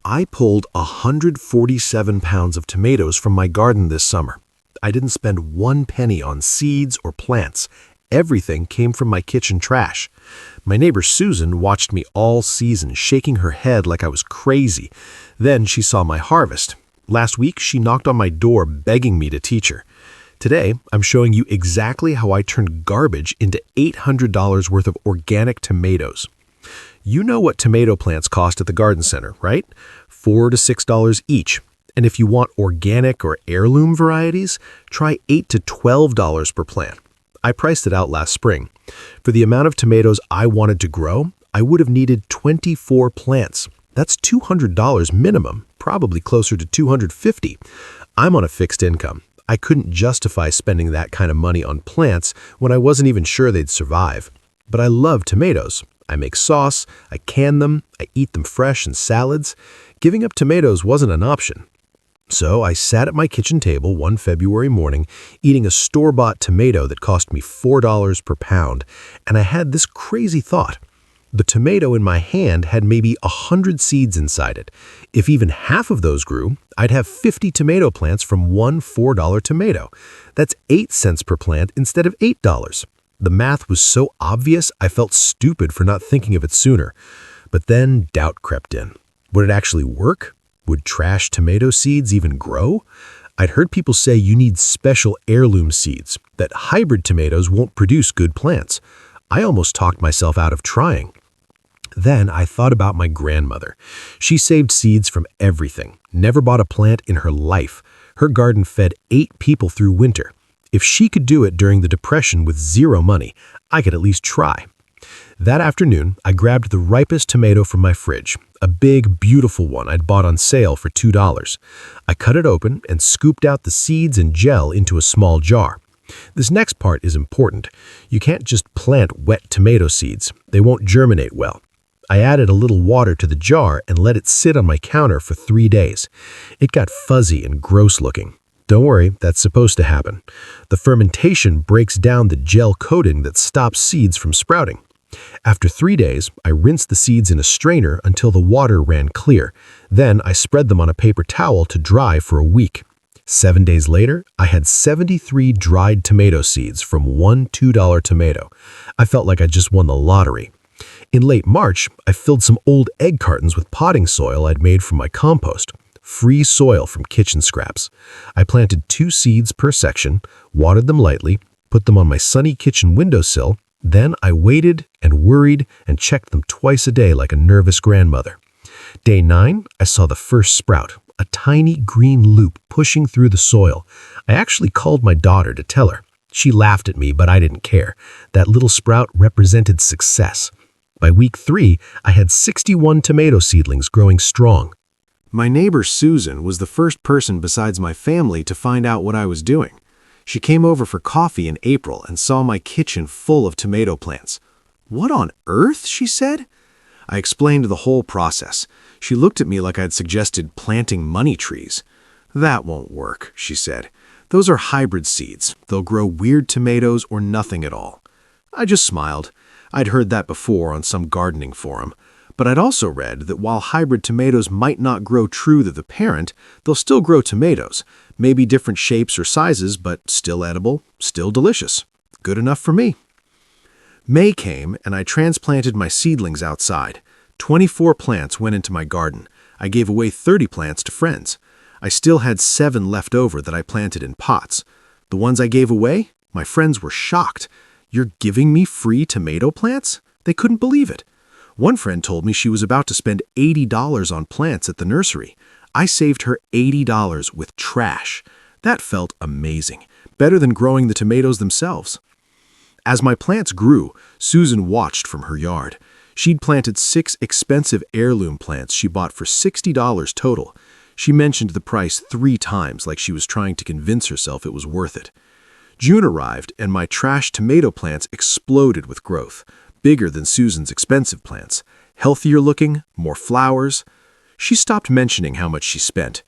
I pulled 147 pounds of tomatoes from my garden this summer. I didn't spend one penny on seeds or plants. Everything came from my kitchen trash. My neighbor Susan watched me all season, shaking her head like I was crazy. Then she saw my harvest. Last week, she knocked on my door begging me to teach her. Today, I'm showing you exactly how I turned garbage into $800 worth of organic tomatoes. You know what tomato plants cost at the garden center, right? $4 to $6 each. And if you want organic or heirloom varieties, try $8 to $12 per plant. I priced it out last spring. For the amount of tomatoes I wanted to grow, I would have needed 24 plants. That's $200 minimum, probably closer to $250. I'm on a fixed income. I couldn't justify spending that kind of money on plants when I wasn't even sure they'd survive. But I love tomatoes. I make sauce, I can them, I eat them fresh in salads. Giving up tomatoes wasn't an option. So I sat at my kitchen table one February morning eating a store-bought tomato that cost me $4 per pound, and I had this crazy thought. The tomato in my hand had maybe 100 seeds inside it. If even half of those grew, I'd have 50 tomato plants from one $4 tomato. That's 8 cents per plant instead of $8. The math was so obvious, I felt stupid for not thinking of it sooner. But then doubt crept in. Would it actually work? Would trash tomato seeds even grow? I'd heard people say you need special heirloom seeds, that hybrid tomatoes won't produce good plants. I almost talked myself out of trying. Then I thought about my grandmother. She saved seeds from everything, never bought a plant in her life. Her garden fed 8 people through winter. If she could do it during the Depression with zero money, I could at least try. That afternoon, I grabbed the ripest tomato from my fridge, a big, beautiful one I'd bought on sale for $2. I cut it open and scooped out the seeds and gel into a small jar. This next part is important. You can't just plant wet tomato seeds. They won't germinate well. I added a little water to the jar and let it sit on my counter for 3 days. It got fuzzy and gross looking. Don't worry, that's supposed to happen. The fermentation breaks down the gel coating that stops seeds from sprouting. After 3 days, I rinsed the seeds in a strainer until the water ran clear. Then I spread them on a paper towel to dry for a week. 7 days later, I had 73 dried tomato seeds from one $2 tomato. I felt like I just won the lottery. In late March, I filled some old egg cartons with potting soil I'd made from my compost. Free soil from kitchen scraps. I planted 2 seeds per section, watered them lightly, put them on my sunny kitchen windowsill. Then I waited and worried and checked them twice a day like a nervous grandmother. Day 9, I saw the first sprout, a tiny green loop pushing through the soil. I actually called my daughter to tell her. She laughed at me, but I didn't care. That little sprout represented success. By week 3, I had 61 tomato seedlings growing strong. My neighbor Susan was the first person besides my family to find out what I was doing. She came over for coffee in April and saw my kitchen full of tomato plants. "What on earth?" she said. I explained the whole process. She looked at me like I'd suggested planting money trees. "That won't work," she said. "Those are hybrid seeds. They'll grow weird tomatoes or nothing at all." I just smiled. I'd heard that before on some gardening forum. But I'd also read that while hybrid tomatoes might not grow true to the parent, they'll still grow tomatoes, maybe different shapes or sizes, but still edible, still delicious. Good enough for me. May came, and I transplanted my seedlings outside. 24 plants went into my garden. I gave away 30 plants to friends. I still had 7 left over that I planted in pots. The ones I gave away, my friends were shocked. "You're giving me free tomato plants?" They couldn't believe it. One friend told me she was about to spend $80 on plants at the nursery. I saved her $80 with trash. That felt amazing, better than growing the tomatoes themselves. As my plants grew, Susan watched from her yard. She'd planted 6 expensive heirloom plants she bought for $60 total. She mentioned the price 3 times like she was trying to convince herself it was worth it. June arrived, and my trash tomato plants exploded with growth. Bigger than Susan's expensive plants, healthier looking, more flowers. She stopped mentioning how much she spent.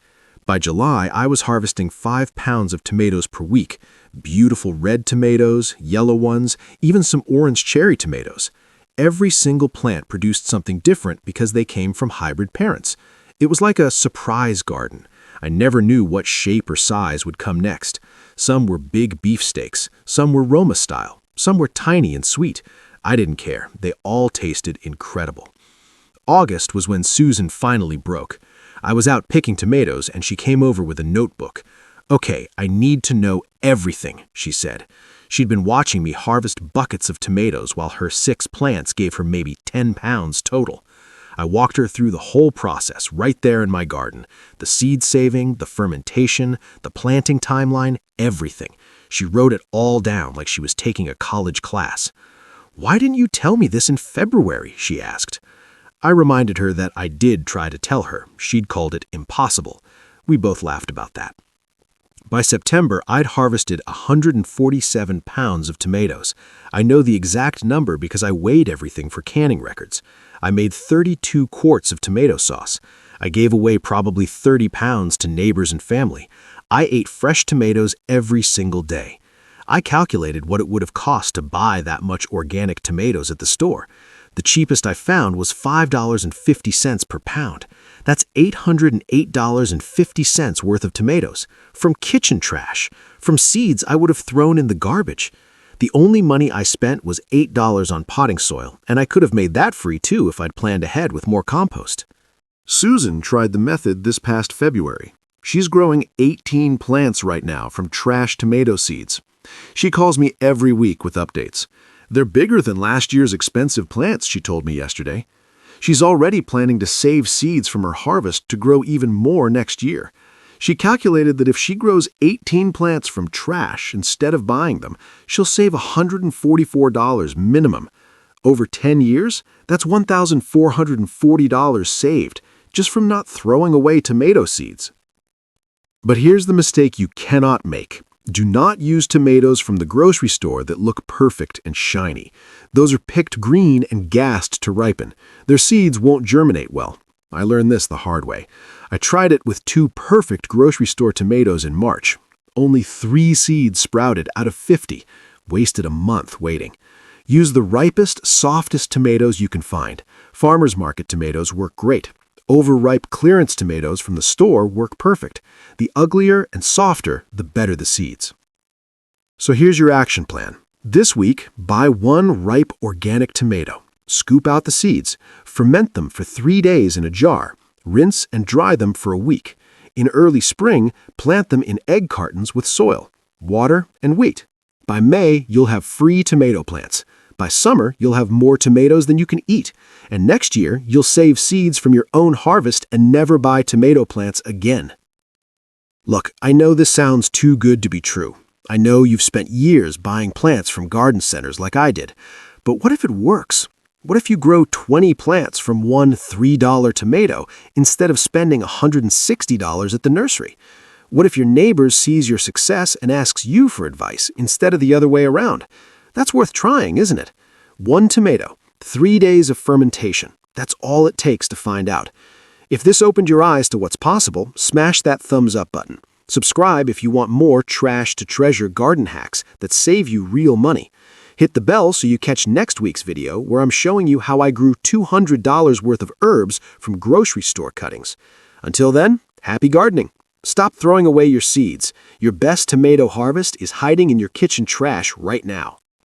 By July, I was harvesting 5 pounds of tomatoes per week. Beautiful red tomatoes, yellow ones, even some orange cherry tomatoes. Every single plant produced something different because they came from hybrid parents. It was like a surprise garden. I never knew what shape or size would come next. Some were big beefsteaks, some were Roma style, some were tiny and sweet. I didn't care. They all tasted incredible. August was when Susan finally broke. I was out picking tomatoes and she came over with a notebook. "Okay, I need to know everything," she said. She'd been watching me harvest buckets of tomatoes while her 6 plants gave her maybe 10 pounds total. I walked her through the whole process right there in my garden. The seed saving, the fermentation, the planting timeline, everything. She wrote it all down like she was taking a college class. "Why didn't you tell me this in February?" she asked. I reminded her that I did try to tell her. She'd called it impossible. We both laughed about that. By September, I'd harvested 147 pounds of tomatoes. I know the exact number because I weighed everything for canning records. I made 32 quarts of tomato sauce. I gave away probably 30 pounds to neighbors and family. I ate fresh tomatoes every single day. I calculated what it would have cost to buy that much organic tomatoes at the store. The cheapest I found was $5.50 per pound. That's $808.50 worth of tomatoes, from kitchen trash, from seeds I would have thrown in the garbage. The only money I spent was $8 on potting soil, and I could have made that free too if I'd planned ahead with more compost. Susan tried the method this past February. She's growing 18 plants right now from trash tomato seeds. She calls me every week with updates. They're bigger than last year's expensive plants, she told me yesterday. She's already planning to save seeds from her harvest to grow even more next year. She calculated that if she grows 18 plants from trash instead of buying them, she'll save $144 minimum. Over 10 years, that's $1,440 saved just from not throwing away tomato seeds. But here's the mistake you cannot make. Do not use tomatoes from the grocery store that look perfect and shiny. Those are picked green and gassed to ripen. Their seeds won't germinate well. I learned this the hard way. I tried it with 2 perfect grocery store tomatoes in March. Only 3 seeds sprouted out of 50. Wasted a month waiting. Use the ripest, softest tomatoes you can find. Farmers market tomatoes work great. Overripe clearance tomatoes from the store work perfect. The uglier and softer, the better the seeds. So here's your action plan. This week, buy 1 ripe organic tomato. Scoop out the seeds. Ferment them for 3 days in a jar. Rinse and dry them for a week. In early spring, plant them in egg cartons with soil, water, and wait. By May, you'll have free tomato plants. By summer, you'll have more tomatoes than you can eat. And next year, you'll save seeds from your own harvest and never buy tomato plants again. Look, I know this sounds too good to be true. I know you've spent years buying plants from garden centers like I did. But what if it works? What if you grow 20 plants from one $3 tomato instead of spending $160 at the nursery? What if your neighbor sees your success and asks you for advice instead of the other way around? That's worth trying, isn't it? 1 tomato, 3 days of fermentation. That's all it takes to find out. If this opened your eyes to what's possible, smash that thumbs up button. Subscribe if you want more trash to treasure garden hacks that save you real money. Hit the bell so you catch next week's video where I'm showing you how I grew $200 worth of herbs from grocery store cuttings. Until then, happy gardening. Stop throwing away your seeds. Your best tomato harvest is hiding in your kitchen trash right now.